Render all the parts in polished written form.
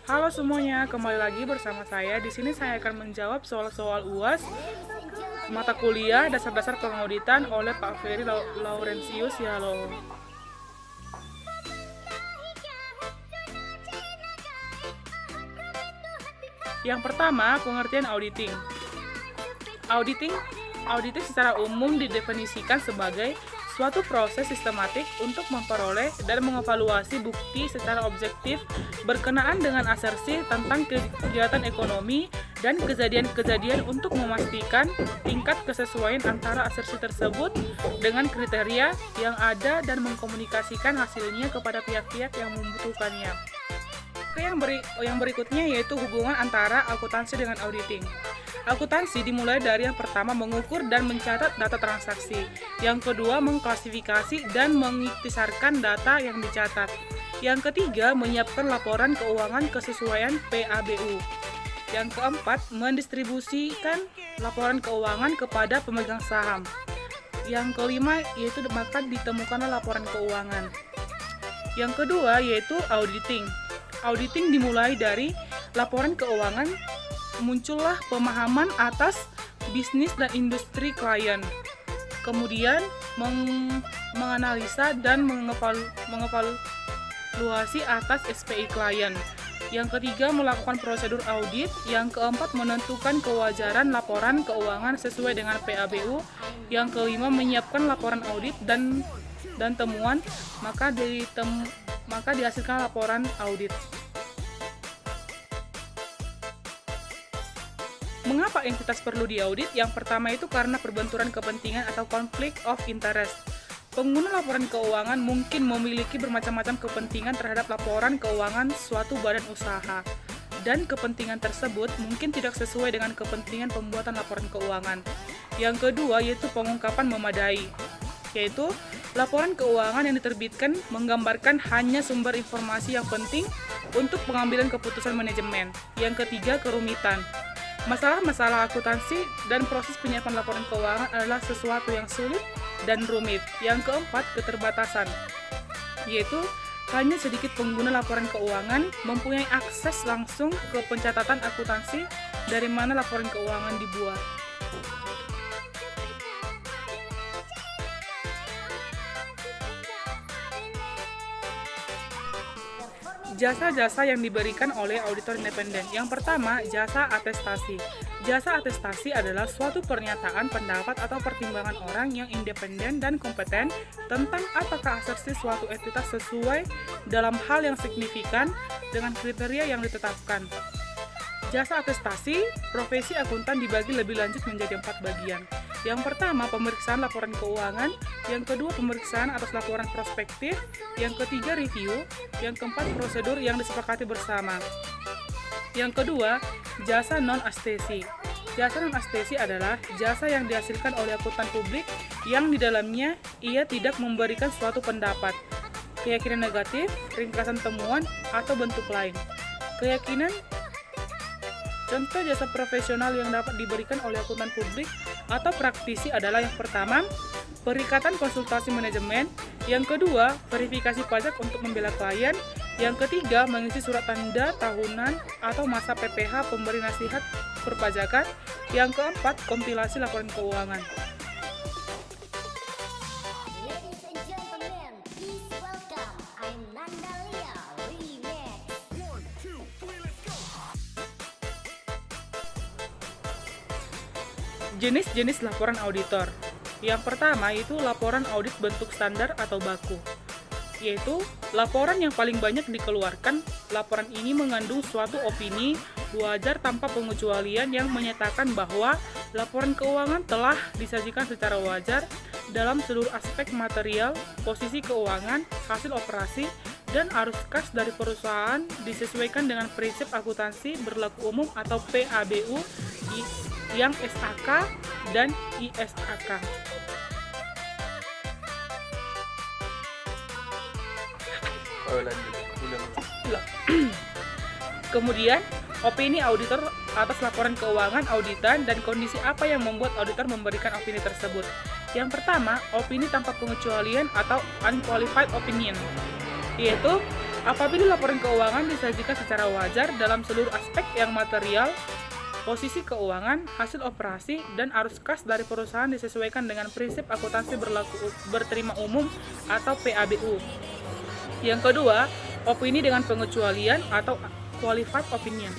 Halo semuanya, kembali lagi bersama saya. Di sini saya akan menjawab soal-soal UAS mata kuliah dasar-dasar pengauditan oleh Pak Ferry Laurentius. Ya, halo. Yang pertama, pengertian auditing. Auditing secara umum didefinisikan sebagai suatu proses sistematik untuk memperoleh dan mengevaluasi bukti secara objektif berkenaan dengan asersi tentang kegiatan ekonomi dan kejadian-kejadian untuk memastikan tingkat kesesuaian antara asersi tersebut dengan kriteria yang ada dan mengkomunikasikan hasilnya kepada pihak-pihak yang membutuhkannya. Yang berikutnya yaitu hubungan antara akuntansi dengan auditing. Akuntansi dimulai dari yang pertama mengukur dan mencatat data transaksi, yang kedua mengklasifikasi dan mengiktisarkan data yang dicatat, yang ketiga menyiapkan laporan keuangan kesesuaian PABU, yang keempat mendistribusikan laporan keuangan kepada pemegang saham, yang kelima yaitu maka ditemukanlah laporan keuangan. Yang kedua yaitu auditing. Auditing dimulai dari laporan keuangan, muncullah pemahaman atas bisnis dan industri klien. Kemudian menganalisa dan mengevaluasi atas SPI klien. Yang ketiga melakukan prosedur audit. Yang keempat menentukan kewajaran laporan keuangan sesuai dengan PABU. Yang kelima menyiapkan laporan audit dan temuan, maka dihasilkan laporan audit. Mengapa entitas perlu diaudit? Yang pertama itu karena perbenturan kepentingan atau conflict of interest. Pengguna laporan keuangan mungkin memiliki bermacam-macam kepentingan terhadap laporan keuangan suatu badan usaha, dan kepentingan tersebut mungkin tidak sesuai dengan kepentingan pembuatan laporan keuangan. Yang kedua yaitu pengungkapan memadai, yaitu laporan keuangan yang diterbitkan menggambarkan hanya sumber informasi yang penting untuk pengambilan keputusan manajemen. Yang ketiga, kerumitan. Masalah-masalah akuntansi dan proses penyiapan laporan keuangan adalah sesuatu yang sulit dan rumit. Yang keempat, keterbatasan, yaitu hanya sedikit pengguna laporan keuangan mempunyai akses langsung ke pencatatan akuntansi dari mana laporan keuangan dibuat. Jasa-jasa yang diberikan oleh auditor independen. Yang pertama, jasa atestasi. Jasa atestasi adalah suatu pernyataan pendapat atau pertimbangan orang yang independen dan kompeten tentang apakah asersi suatu entitas sesuai dalam hal yang signifikan dengan kriteria yang ditetapkan. Jasa atestasi, profesi akuntan dibagi lebih lanjut menjadi 4 bagian. Yang pertama, pemeriksaan laporan keuangan. Yang kedua, pemeriksaan atas laporan prospektif. Yang ketiga, review. Yang keempat, prosedur yang disepakati bersama. Yang kedua, jasa non-astesi. Jasa non-astesi adalah jasa yang dihasilkan oleh akuntan publik yang di dalamnya ia tidak memberikan suatu pendapat, keyakinan negatif, ringkasan temuan, atau bentuk lain. Contoh jasa profesional yang dapat diberikan oleh akuntan publik atau praktisi adalah yang pertama, perikatan konsultasi manajemen. Yang kedua, verifikasi pajak untuk membela klien. Yang ketiga, mengisi surat tanda tahunan atau masa PPh pemberi nasihat perpajakan. Yang keempat, kompilasi laporan keuangan. Jenis-jenis laporan auditor. Yang pertama itu laporan audit bentuk standar atau baku, yaitu laporan yang paling banyak dikeluarkan. Laporan ini mengandung suatu opini wajar tanpa pengecualian yang menyatakan bahwa laporan keuangan telah disajikan secara wajar dalam seluruh aspek material, posisi keuangan, hasil operasi, dan arus kas dari perusahaan disesuaikan dengan prinsip akuntansi berlaku umum atau PABU yang SAK dan ISAK. Kemudian, opini auditor atas laporan keuangan auditan dan kondisi apa yang membuat auditor memberikan opini tersebut. Yang pertama, opini tanpa pengecualian atau unqualified opinion. yaitu apabila laporan keuangan disajikan secara wajar dalam seluruh aspek yang material, posisi keuangan, hasil operasi, dan arus kas dari perusahaan disesuaikan dengan prinsip akuntansi berterima umum atau PABU. Yang kedua, opini dengan pengecualian atau qualified opinion,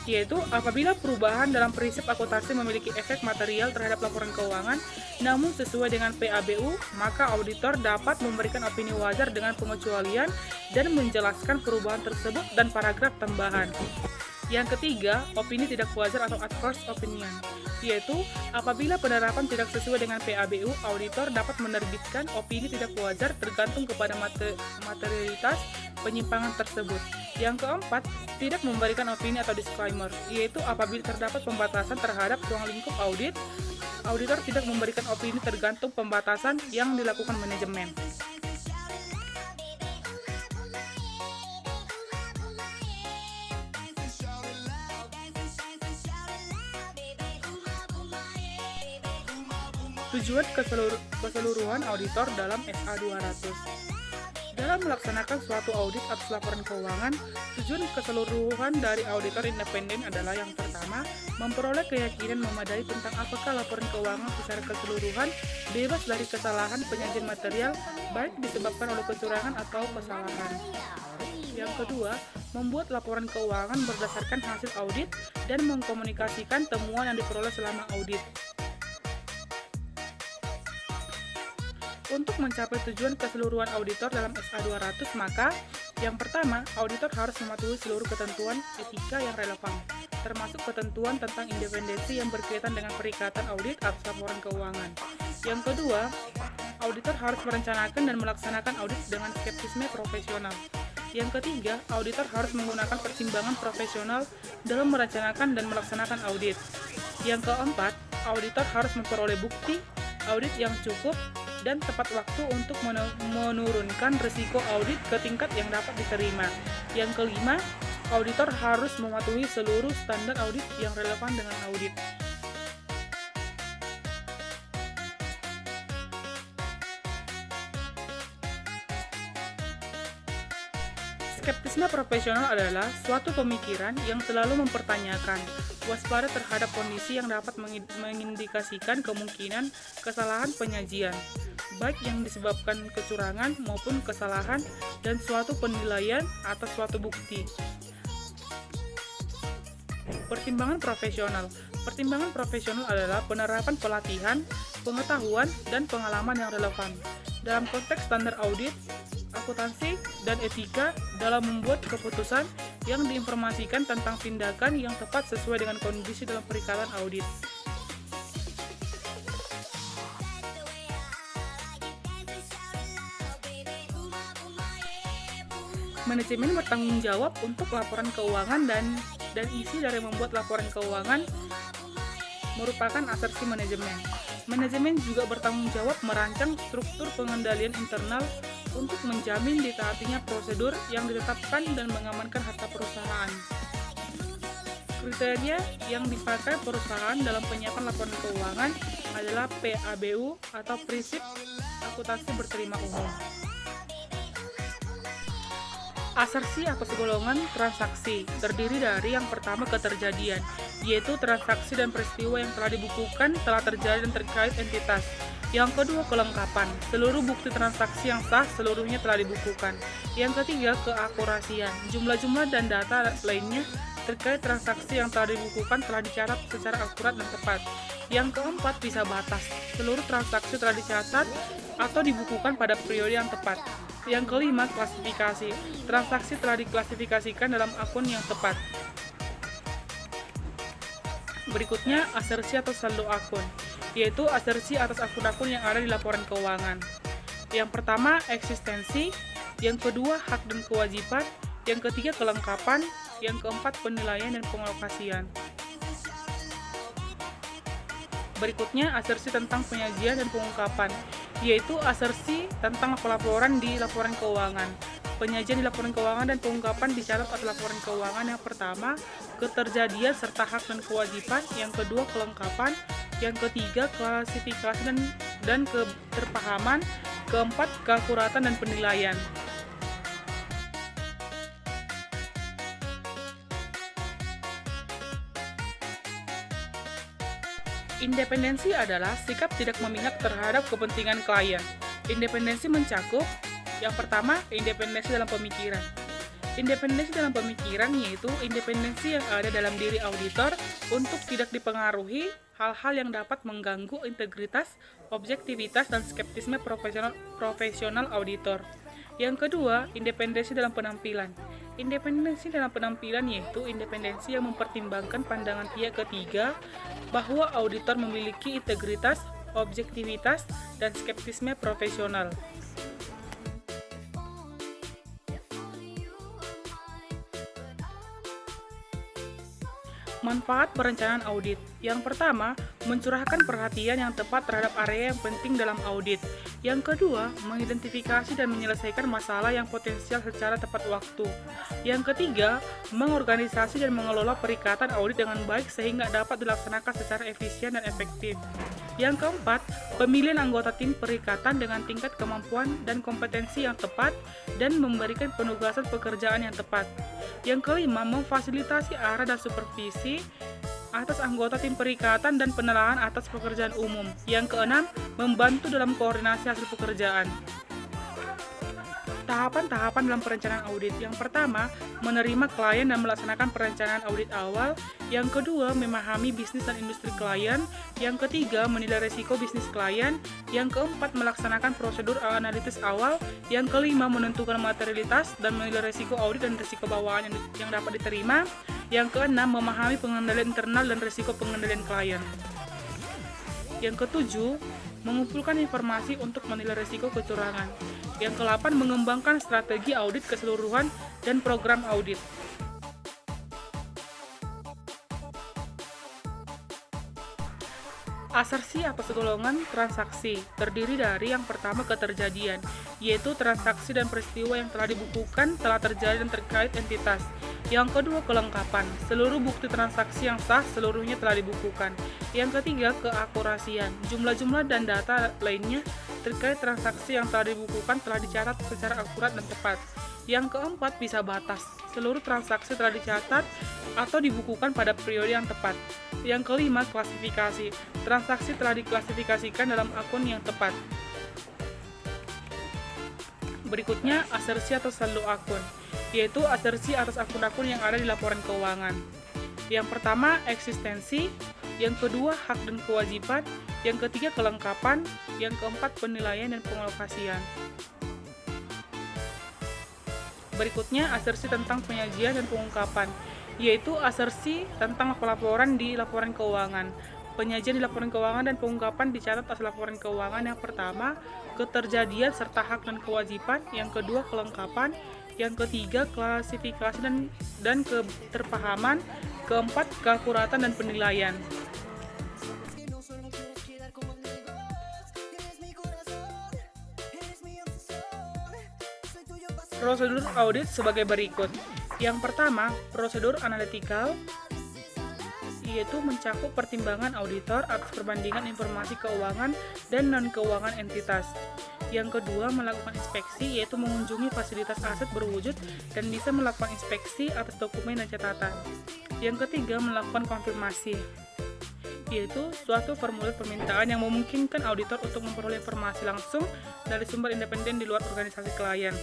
yaitu apabila perubahan dalam prinsip akuntansi memiliki efek material terhadap laporan keuangan namun sesuai dengan PABU, maka auditor dapat memberikan opini wajar dengan pengecualian dan menjelaskan perubahan tersebut dan paragraf tambahan. Yang ketiga, opini tidak wajar atau adverse opinion, yaitu apabila penerapan tidak sesuai dengan PABU, auditor dapat menerbitkan opini tidak wajar tergantung kepada materialitas penyimpangan tersebut. Yang keempat, tidak memberikan opini atau disclaimer, yaitu apabila terdapat pembatasan terhadap ruang lingkup audit, auditor tidak memberikan opini tergantung pembatasan yang dilakukan manajemen. Tujuan keseluruhan auditor dalam SA 200. Dalam melaksanakan suatu audit atas laporan keuangan, tujuan keseluruhan dari auditor independen adalah yang pertama, memperoleh keyakinan memadai tentang apakah laporan keuangan secara keseluruhan bebas dari kesalahan penyajian material, baik disebabkan oleh kecurangan atau kesalahan. Yang kedua, membuat laporan keuangan berdasarkan hasil audit dan mengkomunikasikan temuan yang diperoleh selama audit. Untuk mencapai tujuan keseluruhan auditor dalam SA 200, maka yang pertama, auditor harus mematuhi seluruh ketentuan etika yang relevan, termasuk ketentuan tentang independensi yang berkaitan dengan perikatan audit atas laporan keuangan. Yang kedua, auditor harus merencanakan dan melaksanakan audit dengan skeptisme profesional. Yang ketiga, auditor harus menggunakan pertimbangan profesional dalam merencanakan dan melaksanakan audit. Yang keempat, auditor harus memperoleh bukti audit yang cukup dan tepat waktu untuk menurunkan risiko audit ke tingkat yang dapat diterima. Yang kelima, auditor harus mematuhi seluruh standar audit yang relevan dengan audit. Skeptisme profesional adalah suatu pemikiran yang selalu mempertanyakan, waspada terhadap kondisi yang dapat mengindikasikan kemungkinan kesalahan penyajian, baik yang disebabkan kecurangan maupun kesalahan, dan suatu penilaian atas suatu bukti. Pertimbangan profesional. Pertimbangan profesional adalah penerapan pelatihan, pengetahuan, dan pengalaman yang relevan dalam konteks standar audit, akuntansi, dan etika dalam membuat keputusan yang diinformasikan tentang tindakan yang tepat sesuai dengan kondisi dalam perikatan audit. Manajemen bertanggung jawab untuk laporan keuangan dan isi dari membuat laporan keuangan merupakan asersi manajemen. Manajemen juga bertanggung jawab merancang struktur pengendalian internal untuk menjamin ditaatinya prosedur yang ditetapkan dan mengamankan harta perusahaan. Kriteria yang dipakai perusahaan dalam penyiapan laporan keuangan adalah PABU atau prinsip akuntansi berterima umum. Asersi atas golongan transaksi terdiri dari yang pertama keterjadian, yaitu transaksi dan peristiwa yang telah dibukukan telah terjadi dan terkait entitas. Yang kedua, kelengkapan, seluruh bukti transaksi yang sah seluruhnya telah dibukukan. Yang ketiga, keakurasian, jumlah-jumlah dan data lainnya terkait transaksi yang telah dibukukan telah dicatat secara akurat dan tepat. Yang keempat, visa batas, seluruh transaksi telah dicatat atau dibukukan pada periode yang tepat. Yang kelima, klasifikasi, transaksi telah diklasifikasikan dalam akun yang tepat. Berikutnya, asersi atau saldo akun, yaitu asersi atas akun-akun yang ada di laporan keuangan. Yang pertama, eksistensi, yang kedua, hak dan kewajiban, yang ketiga, kelengkapan, yang keempat, penilaian dan pengalokasian. Berikutnya, asersi tentang penyajian dan pengungkapan, yaitu asersi tentang pelaporan di laporan keuangan. Penyajian di laporan keuangan dan pengungkapan dicatat atas laporan keuangan. Yang pertama, keterjadian serta hak dan kewajiban, yang kedua, kelengkapan, yang ketiga, klasifikasi dan keterpahaman, keempat, keakuratan dan penilaian. Independensi adalah sikap tidak memihak terhadap kepentingan klien. Independensi mencakup yang pertama, independensi dalam pemikiran. Independensi dalam pemikiran yaitu independensi yang ada dalam diri auditor untuk tidak dipengaruhi hal-hal yang dapat mengganggu integritas, objektivitas, dan skeptisme profesional auditor. Yang kedua, independensi dalam penampilan. Independensi dalam penampilan yaitu independensi yang mempertimbangkan pandangan pihak ketiga bahwa auditor memiliki integritas, objektivitas, dan skeptisme profesional. Manfaat perencanaan audit. Yang pertama, mencurahkan perhatian yang tepat terhadap area yang penting dalam audit. Yang kedua, mengidentifikasi dan menyelesaikan masalah yang potensial secara tepat waktu. Yang ketiga, mengorganisasi dan mengelola perikatan audit dengan baik sehingga dapat dilaksanakan secara efisien dan efektif. Yang keempat, pemilihan anggota tim perikatan dengan tingkat kemampuan dan kompetensi yang tepat dan memberikan penugasan pekerjaan yang tepat. Yang kelima, memfasilitasi arah dan supervisi atas anggota tim perikatan dan penilaian atas pekerjaan umum. Yang keenam, membantu dalam koordinasi hasil pekerjaan. Tahapan-tahapan dalam perencanaan audit. Yang pertama, menerima klien dan melaksanakan perencanaan audit awal. Yang kedua, memahami bisnis dan industri klien. Yang ketiga, menilai risiko bisnis klien. Yang keempat, melaksanakan prosedur analitis awal. Yang kelima, menentukan materialitas dan menilai risiko audit dan risiko bawaan yang dapat diterima. Yang keenam, memahami pengendalian internal dan risiko pengendalian klien. Yang ketujuh, mengumpulkan informasi untuk menilai risiko kecurangan. Yang ke-8, mengembangkan strategi audit keseluruhan dan program audit. Asersi atas golongan transaksi terdiri dari yang pertama keterjadian, yaitu transaksi dan peristiwa yang telah dibukukan telah terjadi dan terkait entitas. Yang kedua, kelengkapan, seluruh bukti transaksi yang sah seluruhnya telah dibukukan. Yang ketiga, keakurasian, jumlah-jumlah dan data lainnya terkait transaksi yang telah dibukukan telah dicatat secara akurat dan tepat. Yang keempat, bisa batas, seluruh transaksi telah dicatat atau dibukukan pada periode yang tepat. Yang kelima, klasifikasi, transaksi telah diklasifikasikan dalam akun yang tepat. Berikutnya, asersi atas saldo akun, yaitu asersi atas akun-akun yang ada di laporan keuangan. Yang pertama, eksistensi. Yang kedua, hak dan kewajiban. Yang ketiga, kelengkapan. Yang keempat, penilaian dan pengalokasian. Berikutnya, asersi tentang penyajian dan pengungkapan, yaitu asersi tentang pelaporan di laporan keuangan. Penyajian di laporan keuangan dan pengungkapan dicatat atas laporan keuangan. Yang pertama, keterjadian serta hak dan kewajiban. Yang kedua, kelengkapan. Yang ketiga, klasifikasi dan keterpahaman. Keempat, keakuratan dan penilaian. Prosedur audit sebagai berikut. Yang pertama, prosedur analitikal, yaitu mencakup pertimbangan auditor atas perbandingan informasi keuangan dan non-keuangan entitas. Yang kedua, melakukan inspeksi, yaitu mengunjungi fasilitas aset berwujud dan bisa melakukan inspeksi atas dokumen dan catatan. Yang ketiga, melakukan konfirmasi, yaitu suatu formulir permintaan yang memungkinkan auditor untuk memperoleh informasi langsung dari sumber independen di luar organisasi klien.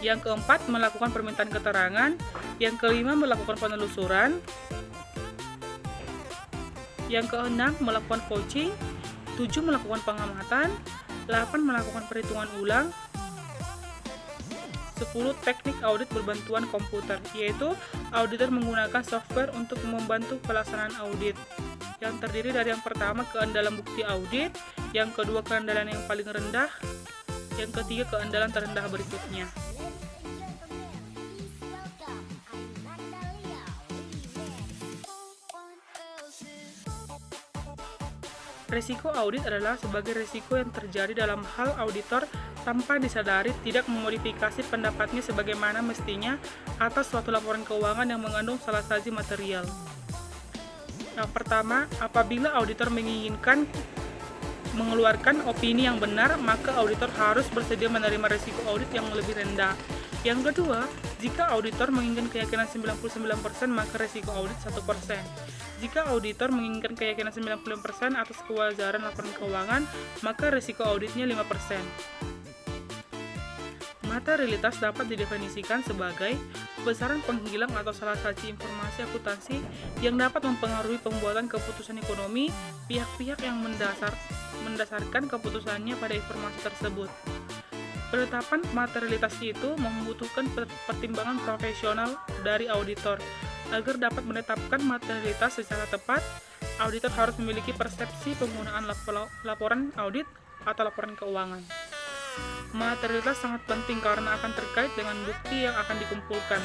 Yang keempat, melakukan permintaan keterangan. Yang kelima, melakukan penelusuran. Yang keenam, melakukan coaching. 7, melakukan pengamatan. 8, melakukan perhitungan ulang. 10, teknik audit berbantuan komputer, yaitu auditor menggunakan software untuk membantu pelaksanaan audit, yang terdiri dari yang pertama, keandalan bukti audit. Yang kedua, keandalan yang paling rendah. Yang ketiga, keandalan terendah berikutnya. Risiko audit adalah sebagai risiko yang terjadi dalam hal auditor tanpa disadari tidak memodifikasi pendapatnya sebagaimana mestinya atas suatu laporan keuangan yang mengandung salah satu material. Yang pertama, apabila auditor menginginkan mengeluarkan opini yang benar, maka auditor harus bersedia menerima risiko audit yang lebih rendah. Yang kedua, jika auditor menginginkan keyakinan 99%, maka risiko audit 1%. Jika auditor menginginkan keyakinan 95% atas kewajaran laporan keuangan, maka risiko auditnya 5%. Materialitas dapat didefinisikan sebagai besaran penghilang atau salah satu informasi akuntansi yang dapat mempengaruhi pembuatan keputusan ekonomi pihak-pihak yang mendasarkan keputusannya pada informasi tersebut. Penetapan materialitas itu membutuhkan pertimbangan profesional dari auditor. Agar dapat menetapkan materialitas secara tepat, auditor harus memiliki persepsi penggunaan laporan audit atau laporan keuangan. Materialitas sangat penting karena akan terkait dengan bukti yang akan dikumpulkan.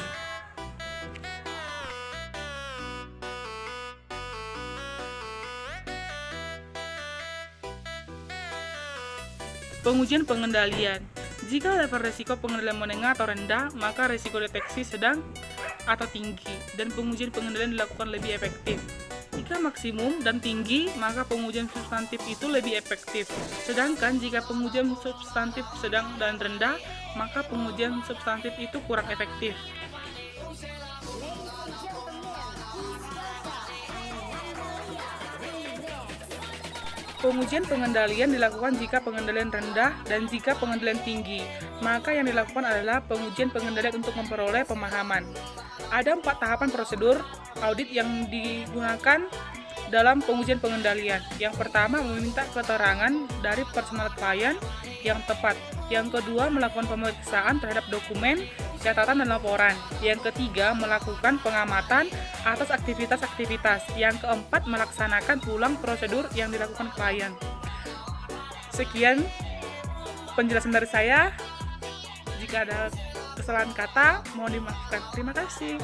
Pengujian pengendalian. Jika level risiko pengendalian menengah atau rendah, maka risiko deteksi sedang atau tinggi, dan pengujian pengendalian dilakukan lebih efektif. Jika maksimum dan tinggi, maka pengujian substantif itu lebih efektif. Sedangkan jika pengujian substantif sedang dan rendah, maka pengujian substantif itu kurang efektif. Pengujian pengendalian dilakukan jika pengendalian rendah dan jika pengendalian tinggi. Maka yang dilakukan adalah pengujian pengendalian untuk memperoleh pemahaman. Ada 4 tahapan prosedur audit yang digunakan dalam pengujian pengendalian. Yang pertama, meminta keterangan dari personal klien yang tepat. Yang kedua, melakukan pemeriksaan terhadap dokumen, catatan, dan laporan. Yang ketiga, melakukan pengamatan atas aktivitas-aktivitas. Yang keempat, melaksanakan ulang prosedur yang dilakukan klien. Sekian penjelasan dari saya. Jika ada kesalahan kata, mohon dimaafkan. Terima kasih.